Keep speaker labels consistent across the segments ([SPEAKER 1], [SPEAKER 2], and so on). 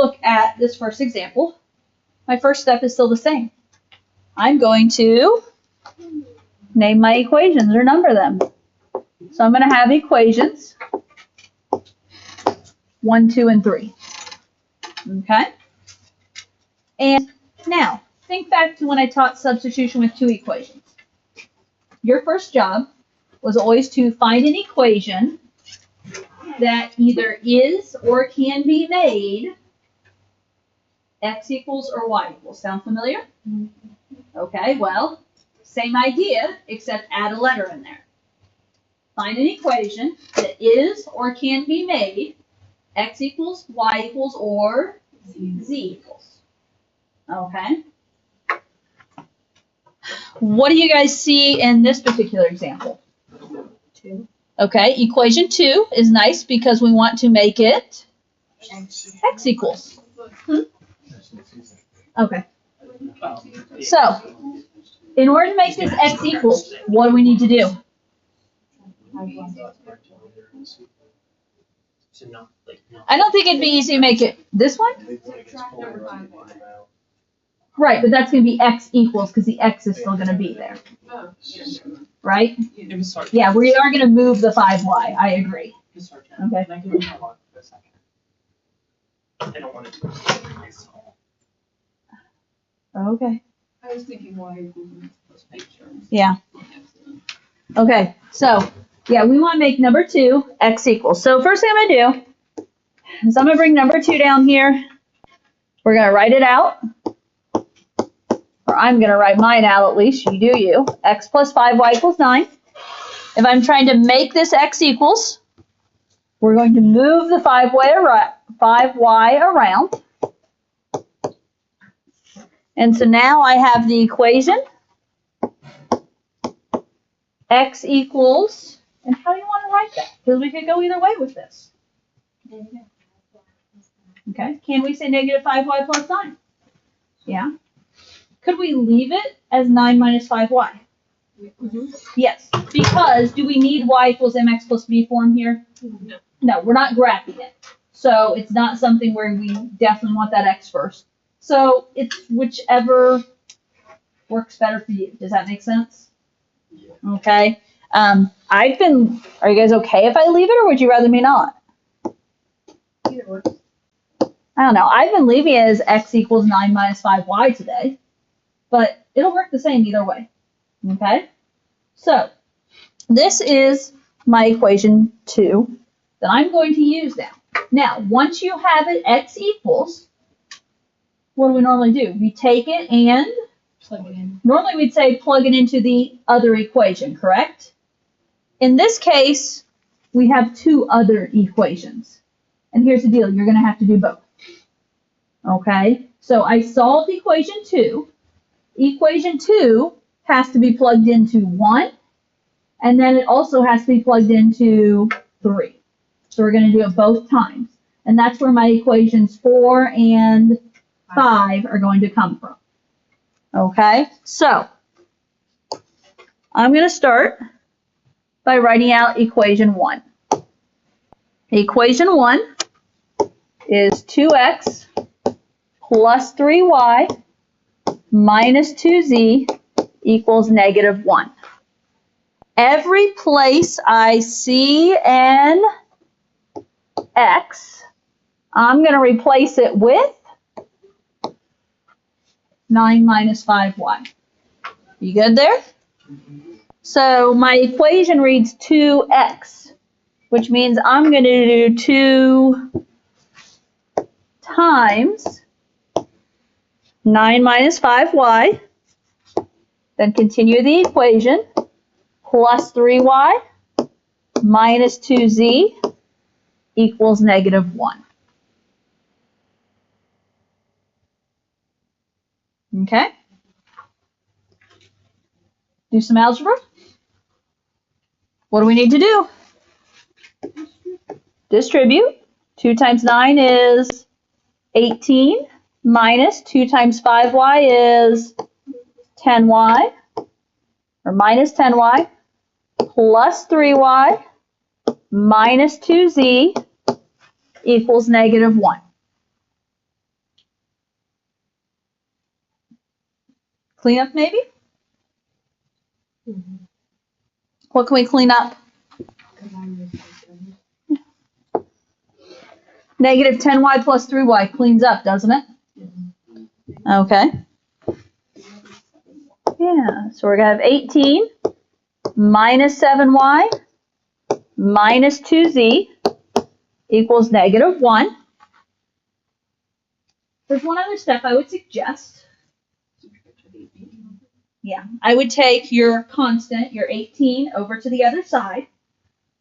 [SPEAKER 1] look at this first example, my first step is still the same. I'm going to name my equations or number them. So I'm going to have equations 1, 2, and 3. Okay? And now, think back to when I taught substitution with two equations. Your first job was always to find an equation that either is or can be made x equals or y equals. Sound familiar? Okay, well, same idea, except add a letter in there. Find an equation that is or can be made x equals, y equals, or z equals. Okay? What do you guys see in this particular example?
[SPEAKER 2] 2.
[SPEAKER 1] Okay, equation 2 is nice because we want to make it x equals. Okay. So, in order to make this x equals, what do we need to do? I don't think it'd be easy to make it this one. Right, but that's going to be x equals because the x is still going to be there. Right? Yeah, we are going to move the 5y. I agree. Okay.
[SPEAKER 3] I don't want to.
[SPEAKER 1] Okay.
[SPEAKER 2] I was thinking y equals plus b terms.
[SPEAKER 1] Yeah. Okay, so, yeah, we want to make number 2 x equals. So first thing I'm going to do is I'm going to bring number 2 down here. We're going to write it out. Or I'm going to write mine out at least. You do you. X plus 5y equals 9. If I'm trying to make this x equals, we're going to move the 5y around. And so now I have the equation x equals, and how do you want to write that? Because we could go either way with this. Okay, can we say negative 5y plus 9? Yeah. Could we leave it as 9 minus 5y? Yes, because do we need y equals mx plus b form here?
[SPEAKER 2] No.
[SPEAKER 1] No, we're not graphing it. So it's not something where we definitely want that x first. So it's whichever works better for you. Does that make sense? Yeah. Okay. Are you guys okay if I leave it or would you rather me not?
[SPEAKER 2] Either works.
[SPEAKER 1] I don't know. I've been leaving it as x equals 9 minus 5y today. But it'll work the same either way. Okay? So, this is my equation 2 that I'm going to use now. Now, once you have it x equals, what do we normally do? We take it and
[SPEAKER 2] Plug it in.
[SPEAKER 1] normally we'd say plug it into the other equation, correct? In this case, we have 2 other equations. And here's the deal. You're going to have to do both. Okay? So, I solved equation 2. Equation 2 has to be plugged into 1, and then it also has to be plugged into 3. So we're going to do it both times. And that's where my equations 4 and 5 are going to come from. Okay, so I'm going to start by writing out equation 1. Equation 1 is 2x plus 3y minus 2z equals negative 1. Every place I see an x, I'm going to replace it with 9 minus 5y. You good there? So my equation reads 2x, which means I'm going to do 2 times 9 minus 5y, then continue the equation, plus 3y minus 2z equals negative 1. Okay? Do some algebra. What do we need to do? Distribute. 2 times 9 is 18. Minus 2 times 5y is 10y, or minus 10y, plus 3y, minus 2z equals negative 1. Cleanup maybe?
[SPEAKER 2] Mhm.
[SPEAKER 1] What can we clean up?
[SPEAKER 2] Combine this with
[SPEAKER 1] Negative 10y plus 3y cleans up, doesn't it? Okay. Yeah, so we're going to have 18 minus 7y minus 2z equals negative 1. There's one other step I would suggest. Yeah, I would take your constant, your 18, over to the other side.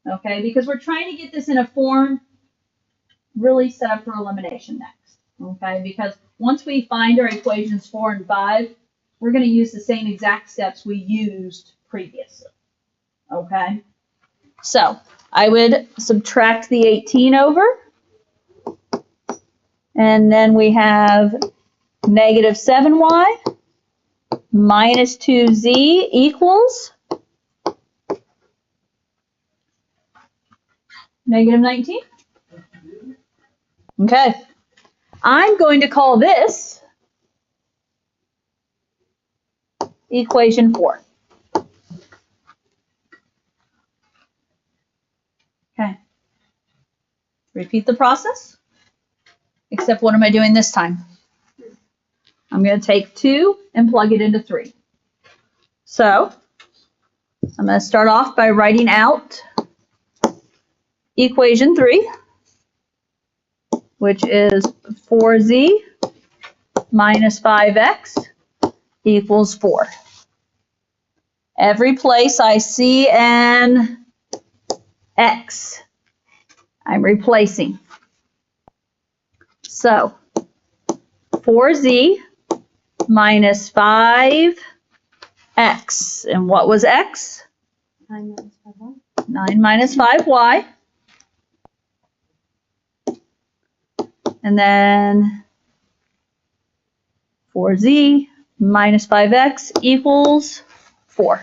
[SPEAKER 1] Okay, because we're trying to get this in a form really set up for elimination next. Okay, because once we find our equations 4 and 5, we're going to use the same exact steps we used previously. Okay, so I would subtract the 18 over, and then we have negative 7y minus 2z equals negative 19. Okay, I'm going to call this equation 4. Okay, repeat the process, except what am I doing this time? I'm going to take 2 and plug it into 3. So I'm going to start off by writing out equation 3, which is 4z minus 5x equals 4. Every place I see an x, I'm replacing. So 4z minus 5x. And what was x?
[SPEAKER 2] 9 minus 5y.
[SPEAKER 1] 9 minus 5y. And then 4z minus 5x equals 4.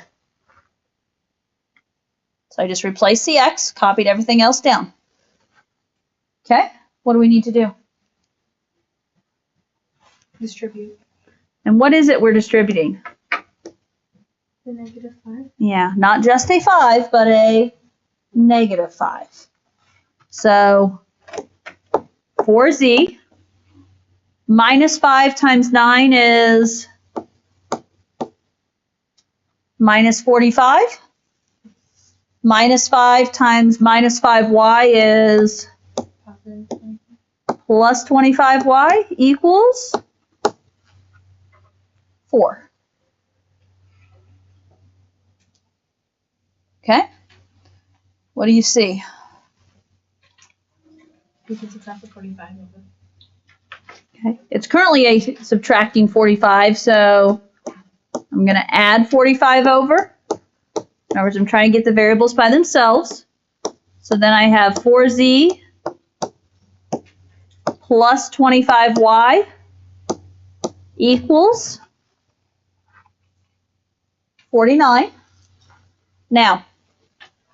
[SPEAKER 1] So I just replaced the x, copied everything else down. Okay, what do we need to do?
[SPEAKER 2] Distribute
[SPEAKER 1] And what is it we're distributing?
[SPEAKER 2] the negative 5.
[SPEAKER 1] Yeah, not just a 5, but a negative 5. So 4z minus 5 times 9 is minus 45. Minus 5 times minus 5y is plus 25y equals 4. Okay? What do you see?
[SPEAKER 2] We can subtract the 45 over.
[SPEAKER 1] Okay. It's currently a subtracting 45, so I'm going to add 45 over. In other words, I'm trying to get the variables by themselves. So then I have 4z plus 25y equals 49. Now,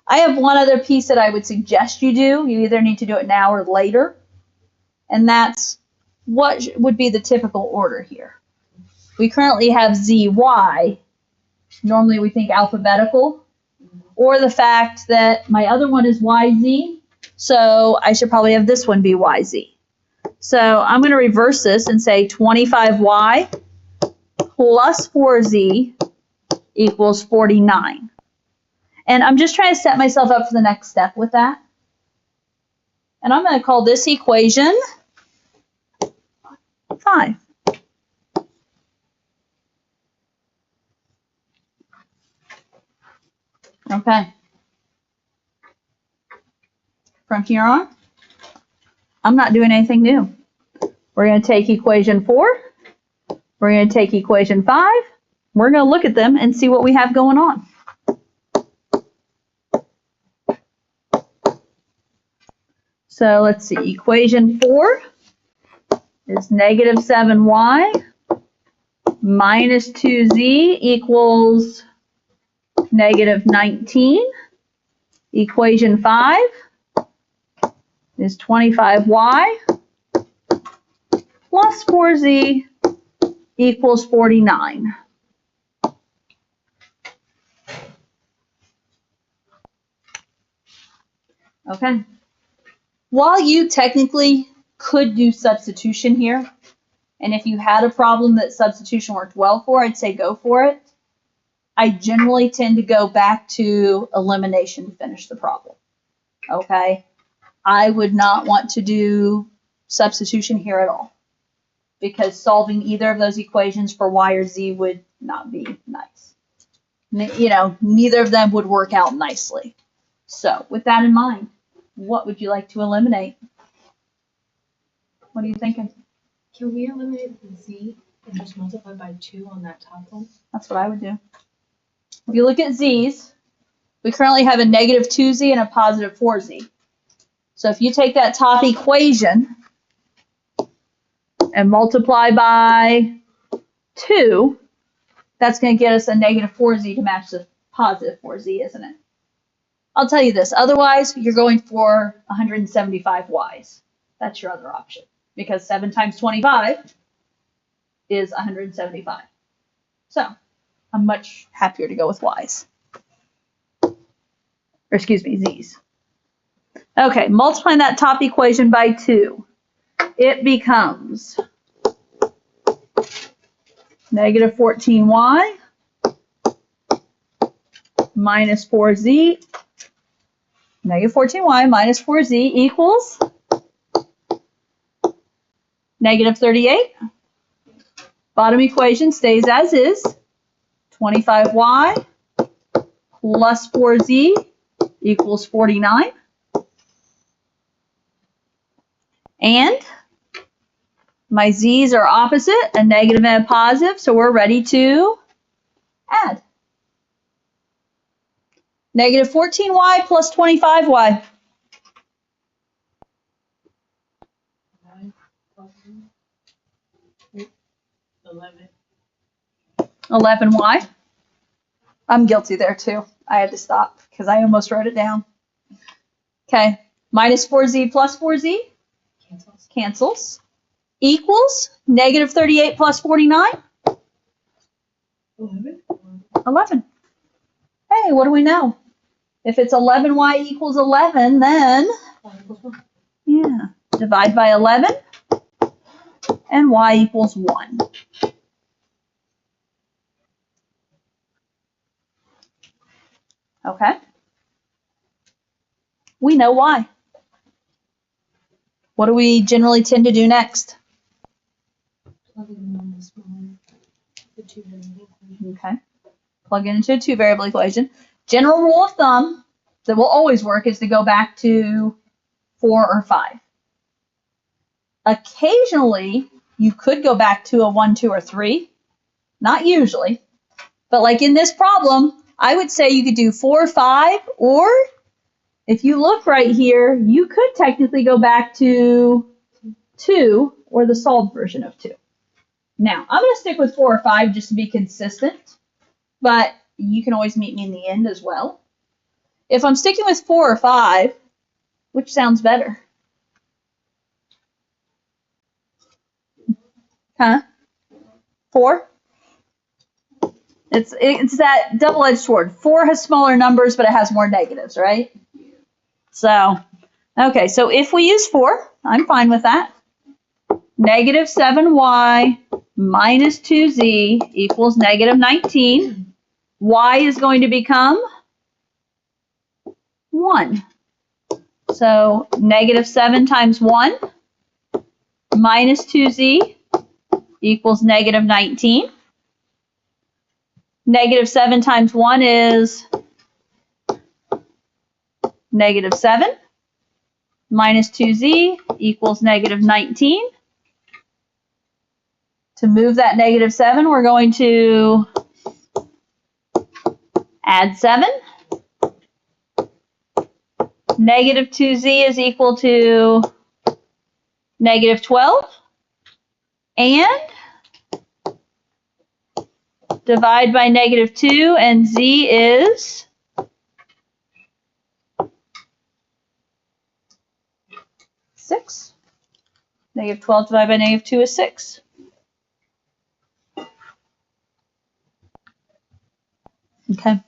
[SPEAKER 1] I have one other piece that I would suggest you do. You either need to do it now or later. And that's what would be the typical order here. We currently have zy. Normally we think alphabetical. Or the fact that my other one is yz. So I should probably have this one be yz. So I'm going to reverse this and say 25y plus 4z equals 49. And I'm just trying to set myself up for the next step with that. And I'm going to call this equation 5. Okay. From here on, I'm not doing anything new. We're going to take equation 4. We're going to take equation 5. We're going to look at them and see what we have going on. So let's see. Equation 4 is negative 7y minus 2z equals negative 19. Equation 5 is 25y plus 4z equals 49. Okay. While you technically could do substitution here, and if you had a problem that substitution worked well for, I'd say go for it. I generally tend to go back to elimination to finish the problem. Okay? I would not want to do substitution here at all, because solving either of those equations for y or z would not be nice. You know, neither of them would work out nicely. So with that in mind, what would you like to eliminate? What are you thinking?
[SPEAKER 2] Can we eliminate the z and just multiply by 2 on that top one?
[SPEAKER 1] That's what I would do. If you look at z's, we currently have a negative 2z and a positive 4z. So if you take that top equation and multiply by 2, that's going to get us a negative 4z to match the positive 4z, isn't it? I'll tell you this. Otherwise, you're going for 175 y's. That's your other option, because 7 times 25 is 175. So I'm much happier to go with y's. Or excuse me, z's. Okay, multiplying that top equation by 2, it becomes negative 14y minus 4z. Negative 14y minus 4z equals negative 38. Bottom equation stays as is. 25y plus 4z equals 49. And my z's are opposite, a negative and a positive, so we're ready to add. Negative 14y plus 25y.
[SPEAKER 2] 11.
[SPEAKER 1] 11y. I'm guilty there too. I had to stop because I almost wrote it down. Okay, minus 4z plus 4z.
[SPEAKER 2] Cancels.
[SPEAKER 1] Cancels. Equals negative 38 plus 49.
[SPEAKER 2] 11.
[SPEAKER 1] 11. Hey, what do we know? If it's 11y equals 11, then,
[SPEAKER 2] 5 equals 1.
[SPEAKER 1] yeah, divide by 11, and y equals 1. Okay? We know why. What do we generally tend to do next?
[SPEAKER 2] Plug in the small, the 2 variable equation.
[SPEAKER 1] Okay. Plug it into a 2-variable equation. General rule of thumb that will always work is to go back to 4 or 5. Occasionally, you could go back to a 1, 2, or 3. Not usually. But like in this problem, I would say you could do 4 or 5, or if you look right here, you could technically go back to 2 or the solved version of 2. Now, I'm going to stick with 4 or 5 just to be consistent, but you can always meet me in the end as well. If I'm sticking with 4 or 5, which sounds better? Huh? 4? It's that double-edged sword. 4 has smaller numbers, but it has more negatives, right? So, okay, so if we use 4, I'm fine with that. Negative 7y minus 2z equals negative 19. Y is going to become 1. So negative 7 times 1 minus 2z equals negative 19. Negative 7 times 1 is negative 7. Minus 2z equals negative 19. To move that negative 7, we're going to add 7. Negative 2z is equal to negative 12. And divide by negative 2, and z is 6. Negative 12 divided by negative 2 is 6. Okay.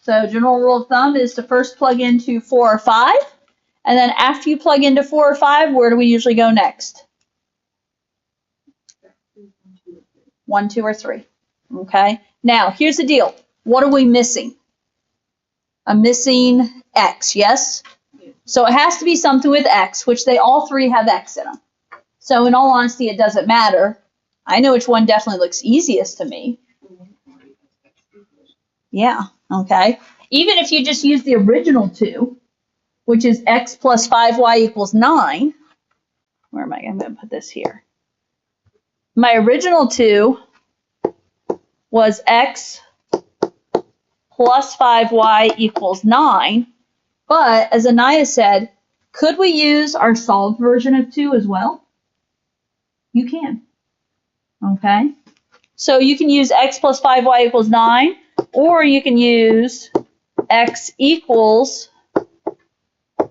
[SPEAKER 1] So general rule of thumb is to first plug into 4 or 5, and then after you plug into 4 or 5, where do we usually go next? 1, 2, or 3. Okay. Now, here's the deal. What are we missing? I'm missing x, yes? So it has to be something with x, which they all three have x in them. So in all honesty, it doesn't matter. I know which one definitely looks easiest to me. Yeah, okay. Even if you just use the original 2, which is x plus 5y equals 9. Where am I going to put this here? My original 2 was x plus 5y equals 9. But as Anaya said, could we use our solved version of 2 as well? You can. Okay. So you can use x plus 5y equals 9, or you can use x equals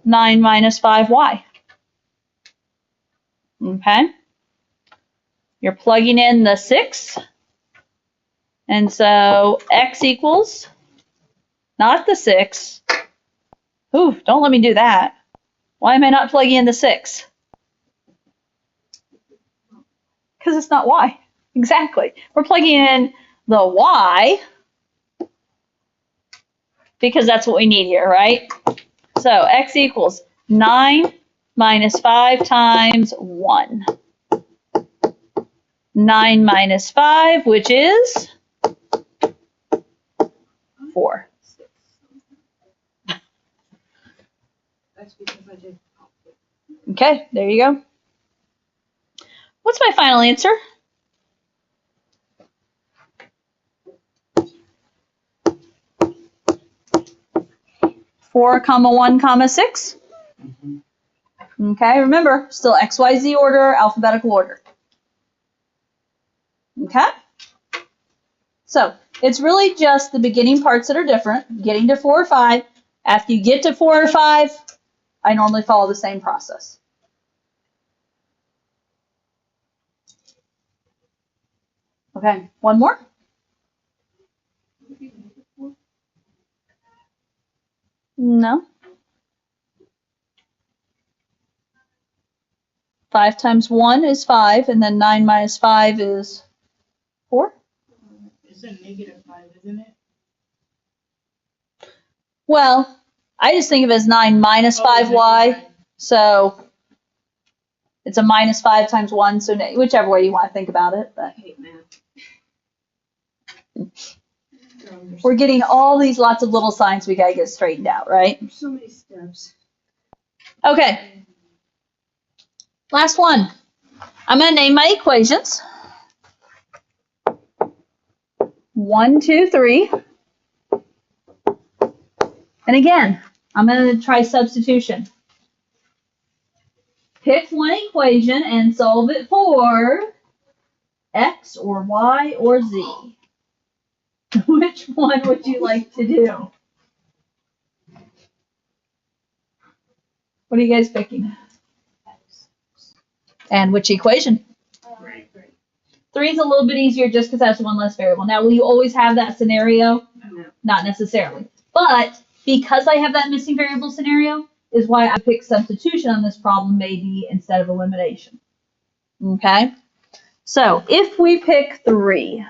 [SPEAKER 1] 9 minus 5y. Okay. You're plugging in the 6. And so x equals, not the 6. Ooh, don't let me do that. Why am I not plugging in the 6? Because it's not y. Exactly. We're plugging in the y because that's what we need here, right? So x equals 9 minus 5 times 1. 9 minus 5, which is 4.
[SPEAKER 2] That's because I did.
[SPEAKER 1] Okay, there you go. What's my final answer? 4, 1, 6. Okay, remember, still X, Y, Z order, alphabetical order. Okay? So, it's really just the beginning parts that are different, getting to 4 or 5. After you get to 4 or 5, I normally follow the same process. Okay, one more? No. 5 times 1 is 5, and then 9 minus 5 is 4.
[SPEAKER 2] It's a -5, isn't it?
[SPEAKER 1] Well, I just think of it as 9 minus 5y, so it's a minus 5 times 1, so whichever way you want to think about it. But
[SPEAKER 2] I hate math.
[SPEAKER 1] we're getting all these lots of little signs we got to get straightened out, right?
[SPEAKER 2] There's so many steps.
[SPEAKER 1] Okay, last one. I'm going to name my equations. 1, 2, 3. And again, I'm going to try substitution. Pick one equation and solve it for x or y or z. Which one would you like to do? What are you guys picking? And which equation? 3 is a little bit easier just because that's one less variable. Now, will you always have that scenario?
[SPEAKER 2] No.
[SPEAKER 1] Not necessarily. But because I have that missing variable scenario is why I picked substitution on this problem maybe instead of elimination. Okay? So if we pick 3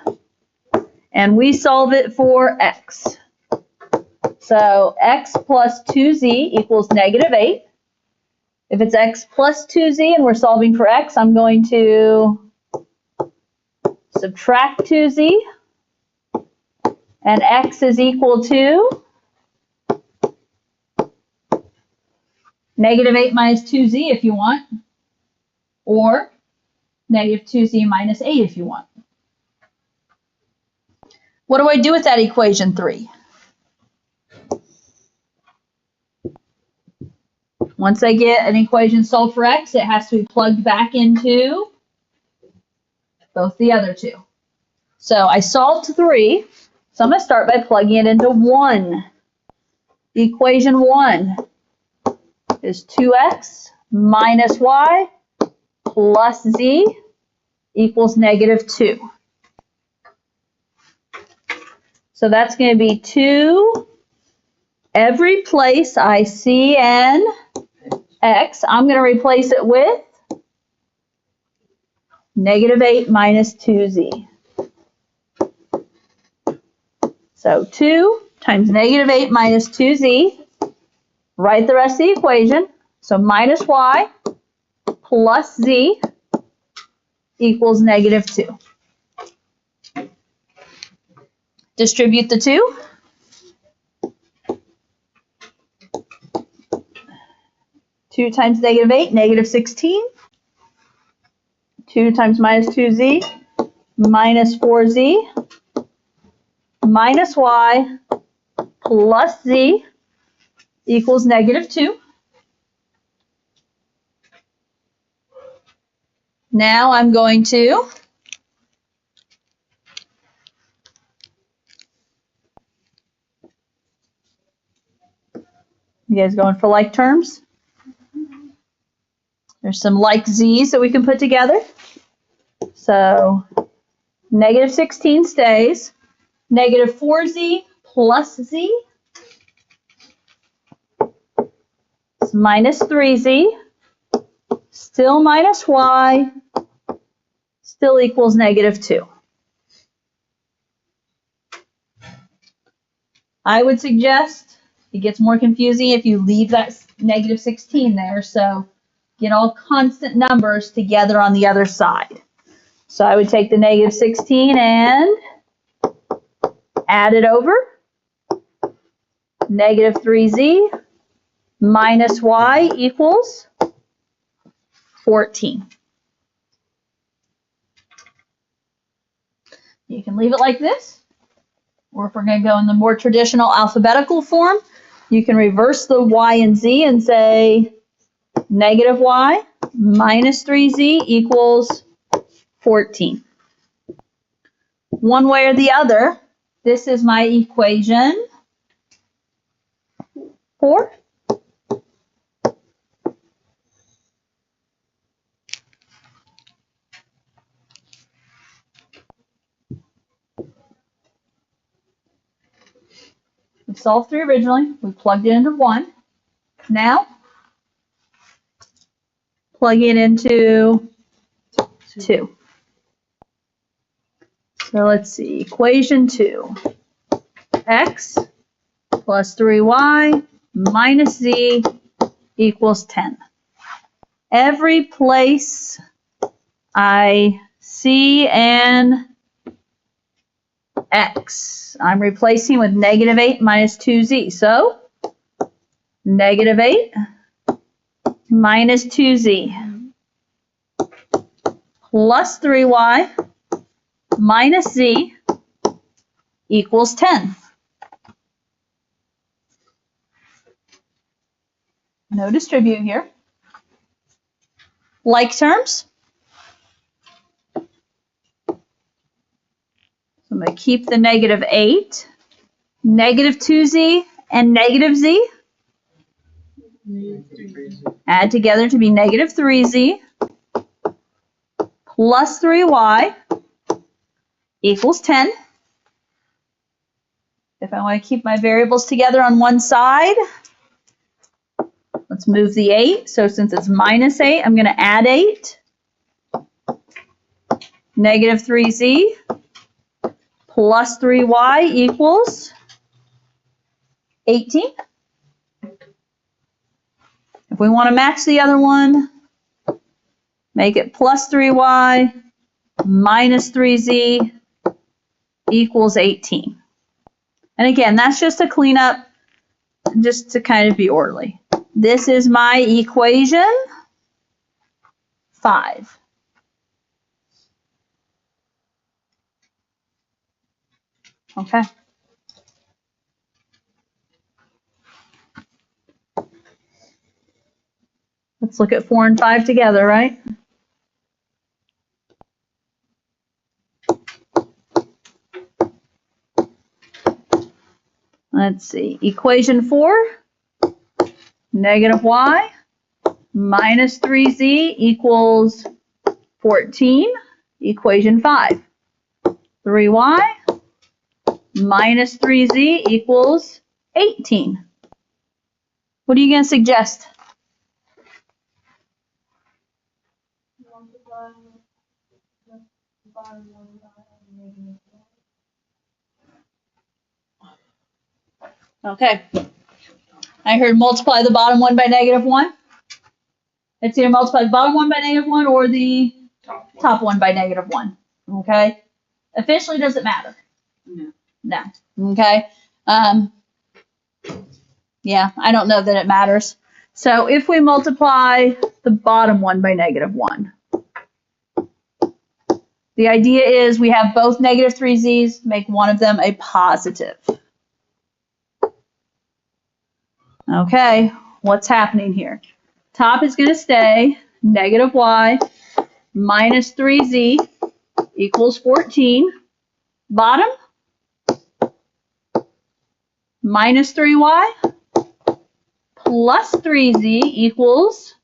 [SPEAKER 1] and we solve it for x. So x plus 2z equals -8. If it's x plus 2z and we're solving for x, I'm going to subtract 2z, and x is equal to -8 minus 2z if you want, or -2z minus 8 if you want. What do I do with that equation 3? Once I get an equation solved for x, it has to be plugged back into both the other two. So I solved 3, so I'm going to start by plugging it into 1. Equation 1 is 2x minus y plus z equals -2. So that's going to be 2 Every place I see an x, I'm going to replace it with -8 minus 2z. So 2 times -8 minus 2z. Write the rest of the equation. So minus y plus z equals -2. Distribute the 2. Two times -8, -16. 2 times minus 2z, minus 4z, minus y plus z equals -2. Now I'm going to you guys going for like terms? There's some like z's that we can put together. So -16 stays. -4z plus z is minus 3z. Still minus y. Still equals -2. I would suggest it gets more confusing if you leave that -16 there. So get all constant numbers together on the other side. So I would take the -16 and add it over. -3z minus y equals 14. You can leave it like this. Or if we're going to go in the more traditional alphabetical form, you can reverse the y and z and say -y minus 3z equals 14. One way or the other, this is my equation 4. We solved 3 originally. We plugged it into 1. Now, plug it into 2. So let's see. Equation 2. X plus 3y minus z equals 10. Every place I see an x, I'm replacing with -8 minus 2z. So, -8 minus 2z plus 3y minus z equals 10. No distribute here. Like terms. I'm going to keep the -8, -2z, and -z. Add together to be -3z plus 3y equals 10. If I want to keep my variables together on one side, let's move the 8. So since it's -8, I'm going to add 8. -3z plus 3y equals 18. If we want to match the other one, make it plus 3y minus 3z equals 18. And again, that's just to clean up, just to kind of be orderly. This is my equation 5. Okay. Let's look at 4 and 5 together, right? Let's see. Equation 4, -y minus 3z equals 14. Equation 5, 3y minus 3z equals 18. What are you going to suggest?
[SPEAKER 2] Multiply the bottom one by negative one.
[SPEAKER 1] Okay. I heard multiply the bottom one by negative 1. It's either multiply the bottom one by negative 1 or the top one by negative 1. Okay? Officially doesn't matter. No. Okay? Yeah, I don't know that it matters. So if we multiply the bottom one by negative 1, the idea is we have both negative 3z's, make one of them a positive. Okay, what's happening here? Top is going to stay negative y minus 3z equals 14. Bottom, minus 3y plus 3z equals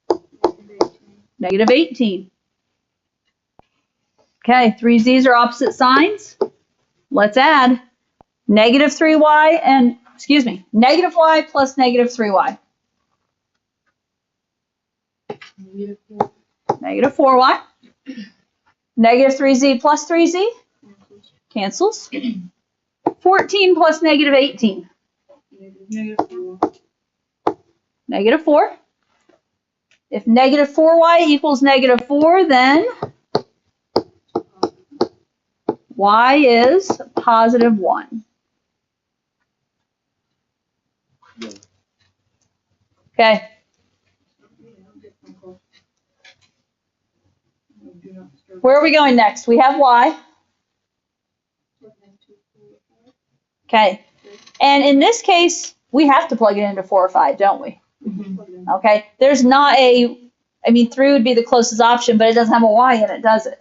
[SPEAKER 1] negative 18. Okay, 3z's are opposite signs. Let's add negative 3y and, negative y plus negative 3y. Negative 4y. Negative 3z plus 3z cancels. 14 plus negative 18. Negative 4. If negative 4y equals negative 4, then y is positive 1. Okay. Where are we going next? We have y. Okay. And in this case, we have to plug it into 4 or 5, don't we? Okay. There's not a, 3 would be the closest option, but it doesn't have a y in it, does it?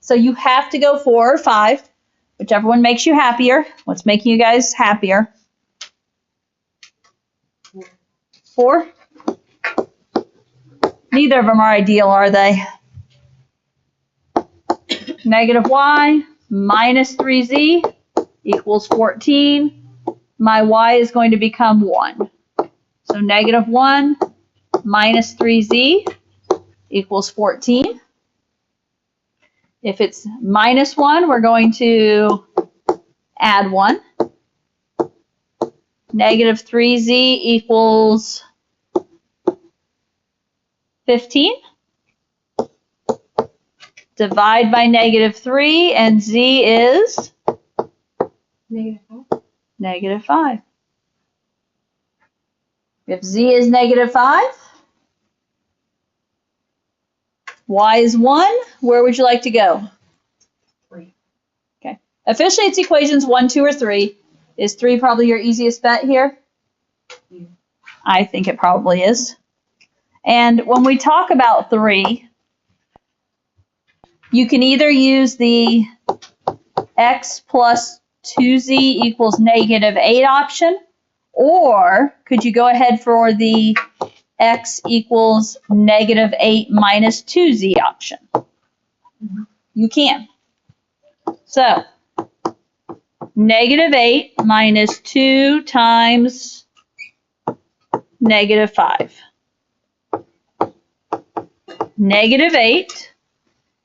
[SPEAKER 1] So you have to go 4 or 5, whichever one makes you happier. What's making you guys happier? 4? Neither of them are ideal, are they? Negative y minus 3z equals 14. My y is going to become 1. So negative 1 minus 3z equals 14. If it's minus 1, we're going to add 1. Negative 3z equals 15. Divide by negative 3, and z is negative 5. If z is negative 5, y is 1, where would you like to go?
[SPEAKER 3] 3.
[SPEAKER 1] Okay. Officially, it's equations 1, 2, or 3. Is 3 probably your easiest bet here?
[SPEAKER 3] Yeah.
[SPEAKER 1] I think it probably is. And when we talk about 3, you can either use the x plus 2z equals negative 8 option, or could you go ahead for the x equals negative 8 minus 2z option? You can. So, negative 8 minus 2 times negative 5. Negative 8.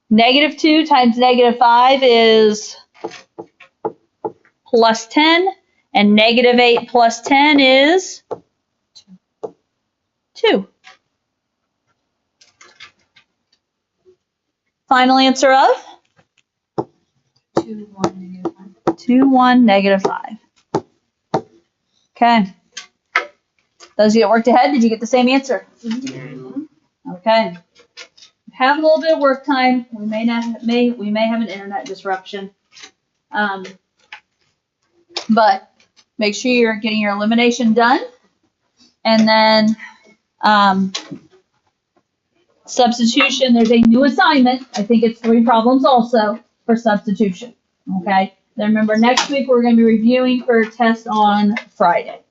[SPEAKER 1] Negative 2 times negative 5 is plus 10, and negative 8 plus 10 is 2. Final answer of?
[SPEAKER 2] 2, 1, negative 5.
[SPEAKER 1] 2, 1, negative 5. Okay. Those of you that worked ahead, did you get the same answer? Okay. Have a little bit of work time. We may have an internet disruption. But make sure you're getting your elimination done. And then substitution, there's a new assignment. I think it's 3 problems also for substitution. Okay. Then remember, next week we're going to be reviewing for a test on Friday.